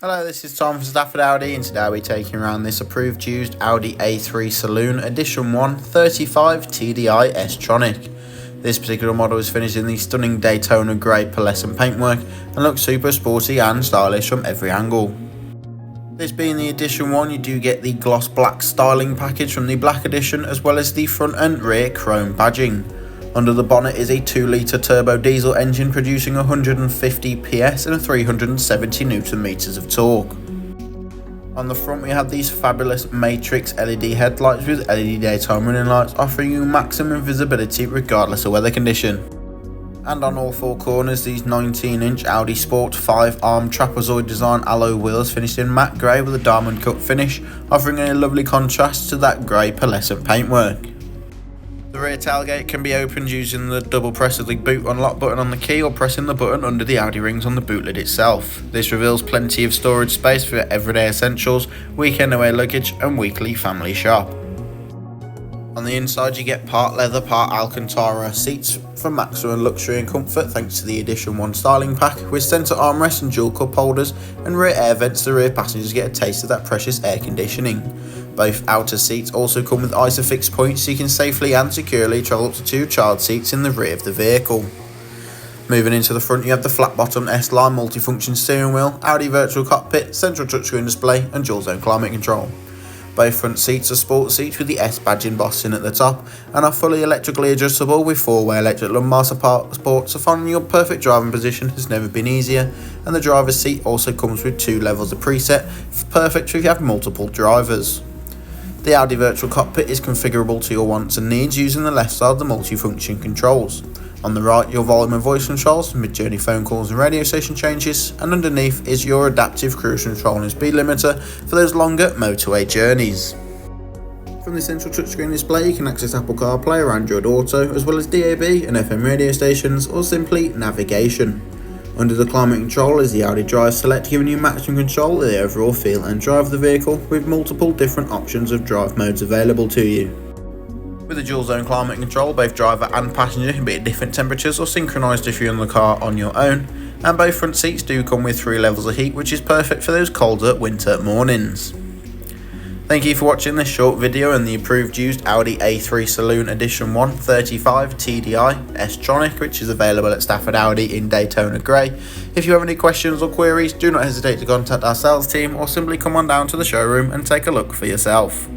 Hello, this is Tom from Stafford Audi, and today I'll be taking around this approved used Audi A3 Saloon Edition 1 35 TDI S Tronic. This particular model is finished in the stunning Daytona grey pearlescent paintwork and looks super sporty and stylish from every angle. This being the Edition 1, you do get the gloss black styling package from the Black Edition, as well as the front and rear chrome badging. Under the bonnet is a 2-litre turbo diesel engine producing 150 PS and 370 Nm of torque. On the front we have these fabulous matrix LED headlights with LED daytime running lights, offering you maximum visibility regardless of weather condition. And on all four corners, these 19-inch Audi Sport 5-arm trapezoid design alloy wheels finished in matte grey with a diamond cut finish, offering a lovely contrast to that grey pearlescent paintwork. The rear tailgate can be opened using the double press of the boot unlock button on the key or pressing the button under the Audi rings on the boot lid itself. This reveals plenty of storage space for everyday essentials, weekend away luggage and weekly family shop. On the inside you get part leather, part Alcantara seats for maximum luxury and comfort thanks to the Edition 1 styling pack, with centre armrests and dual cup holders and rear air vents so the rear passengers get a taste of that precious air conditioning. Both outer seats also come with Isofix points so you can safely and securely travel up to 2 child seats in the rear of the vehicle. Moving into the front you have the flat bottom S-Line multifunction steering wheel, Audi virtual cockpit, central touchscreen display and dual zone climate control. Both front seats are sport seats with the S badge embossing at the top and are fully electrically adjustable with 4-way electric lumbar support, so finding your perfect driving position has never been easier, and the driver's seat also comes with 2 levels of preset, perfect if you have multiple drivers. The Audi virtual cockpit is configurable to your wants and needs using the left side of the multifunction controls. On the right, your volume and voice controls, mid-journey phone calls and radio station changes, and underneath is your adaptive cruise control and speed limiter for those longer motorway journeys. From the central touchscreen display you can access Apple CarPlay or Android Auto, as well as DAB and FM radio stations, or simply navigation. Under the climate control is the Audi Drive Select, giving you maximum control of the overall feel and drive of the vehicle, with multiple different options of drive modes available to you. With the dual zone climate control, both driver and passenger can be at different temperatures or synchronised if you're in the car on your own, and both front seats do come with 3 levels of heat, which is perfect for those colder winter mornings. Thank you for watching this short video on the approved used Audi A3 Saloon Edition 1 35 TDI S Tronic, which is available at Stafford Audi in Daytona Grey. If you have any questions or queries, do not hesitate to contact our sales team or simply come on down to the showroom and take a look for yourself.